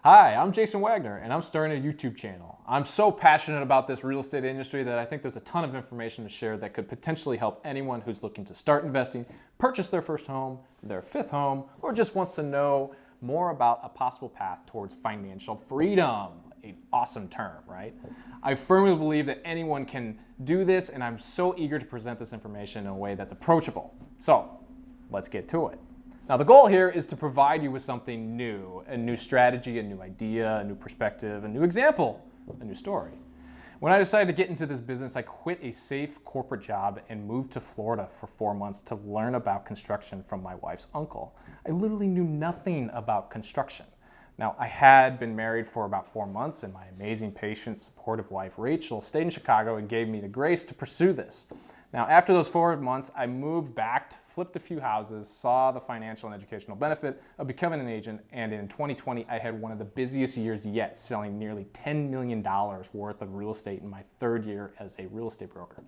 Hi, I'm Jason Wagner, and I'm starting a YouTube channel. I'm so passionate about this real estate industry that I think there's a ton of information to share that could potentially help anyone who's looking to start investing, purchase their first home, their fifth home, or just wants to know more about a possible path towards financial freedom. An awesome term, right? I firmly believe that anyone can do this, and I'm so eager to present this information in a way that's approachable. So, let's get to it. Now, the goal here is to provide you with something new, a new strategy, a new idea, a new perspective, a new example, a new story. When I decided to get into this business, I quit a safe corporate job and moved to Florida for 4 months to learn about construction from my wife's uncle. I literally knew nothing about construction. Now, I had been married for about 4 months, and my amazing, patient, supportive wife, Rachel, stayed in Chicago and gave me the grace to pursue this. Now, after those 4 months, I moved back, flipped a few houses, saw the financial and educational benefit of becoming an agent, and in 2020, I had one of the busiest years yet, selling nearly $10 million worth of real estate in my 3rd year as a real estate broker.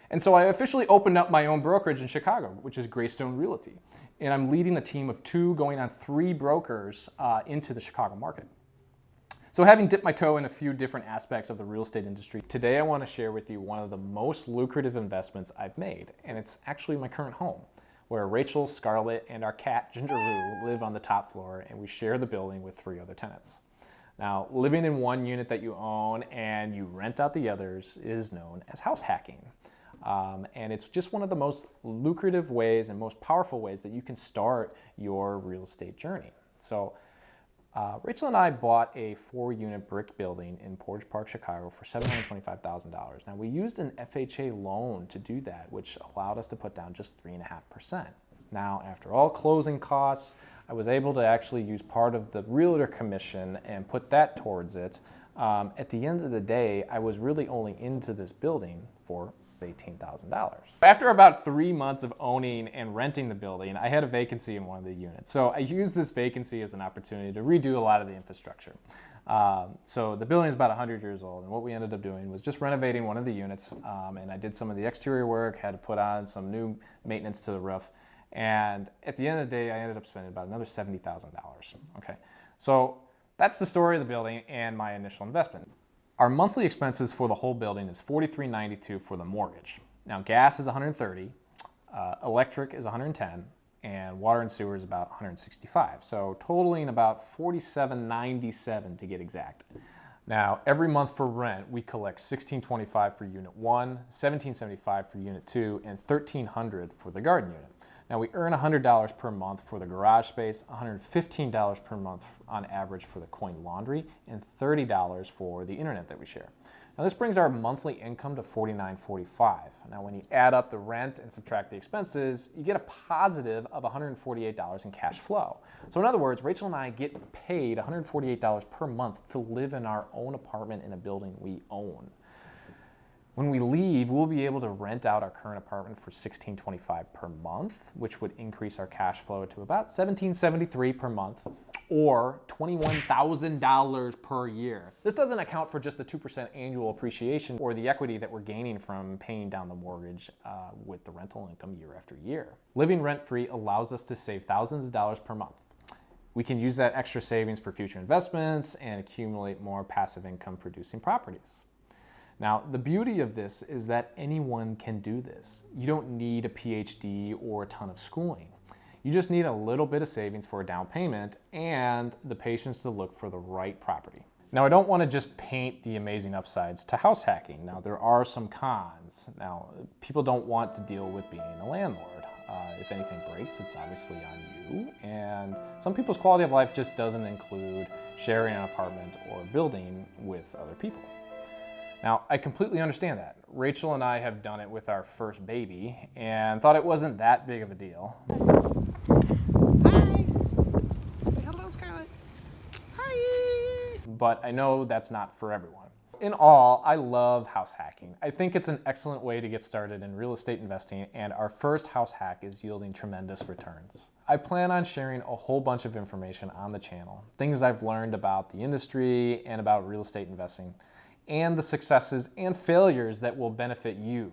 And so I officially opened up my own brokerage in Chicago, which is Greystone Realty. And I'm leading a team of 2, going on 3 brokers into the Chicago market. So having dipped my toe in a few different aspects of the real estate industry, today I want to share with you one of the most lucrative investments I've made. And it's actually my current home, where Rachel, Scarlett, and our cat, Gingeroo, live on the top floor, and we share the building with 3 other tenants. Now, living in one unit that you own and you rent out the others is known as house hacking. And it's just one of the most lucrative ways and most powerful ways that you can start your real estate journey. So Rachel and I bought a 4-unit brick building in Portage Park, Chicago for $725,000. Now, we used an FHA loan to do that, which allowed us to put down just 3.5%. Now, after all closing costs, I was able to actually use part of the realtor commission and put that towards it. At the end of the day, I was really only into this building for $18,000. After about 3 months of owning and renting the building, I had a vacancy in one of the units. So I used this vacancy as an opportunity to redo a lot of the infrastructure. So the building is about 100 years old, and what we ended up doing was just renovating one of the units, and I did some of the exterior work, had to put on some new maintenance to the roof, and at the end of the day, I ended up spending about another $70,000. Okay, so that's the story of the building and my initial investment. Our monthly expenses for the whole building is $43.92 for the mortgage. Now, gas is $130, electric is $110, and water and sewer is about $165. So totaling about $47.97 to get exact. Now, every month for rent, we collect $16.25 for unit 1, $17.75 for unit 2, and $1,300 for the garden unit. Now, we earn $100 per month for the garage space, $115 per month on average for the coin laundry, and $30 for the internet that we share. Now, this brings our monthly income to $49.45. Now, when you add up the rent and subtract the expenses, you get a positive of $148 in cash flow. So in other words, Rachel and I get paid $148 per month to live in our own apartment in a building we own. When we leave, we'll be able to rent out our current apartment for $16.25 per month, which would increase our cash flow to about $17.73 per month, or $21,000 per year. This doesn't account for just the 2% annual appreciation or the equity that we're gaining from paying down the mortgage with the rental income year after year. Living rent-free allows us to save thousands of dollars per month. We can use that extra savings for future investments and accumulate more passive income producing properties. Now, the beauty of this is that anyone can do this. You don't need a PhD or a ton of schooling. You just need a little bit of savings for a down payment and the patience to look for the right property. Now, I don't want to just paint the amazing upsides to house hacking. Now, there are some cons. Now, people don't want to deal with being a landlord. If anything breaks, it's obviously on you. And some people's quality of life just doesn't include sharing an apartment or a building with other people. Now, I completely understand that. Rachel and I have done it with our first baby and thought it wasn't that big of a deal. Hi. Say hello, Scarlett. Hi. But I know that's not for everyone. In all, I love house hacking. I think it's an excellent way to get started in real estate investing, and our first house hack is yielding tremendous returns. I plan on sharing a whole bunch of information on the channel, things I've learned about the industry and about real estate investing, and the successes and failures that will benefit you.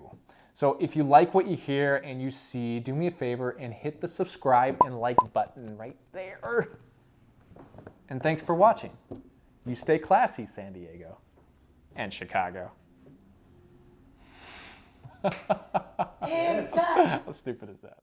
So if you like what you hear and you see, do me a favor and hit the subscribe and like button right there. And thanks for watching. You stay classy, San Diego and Chicago. How stupid is that?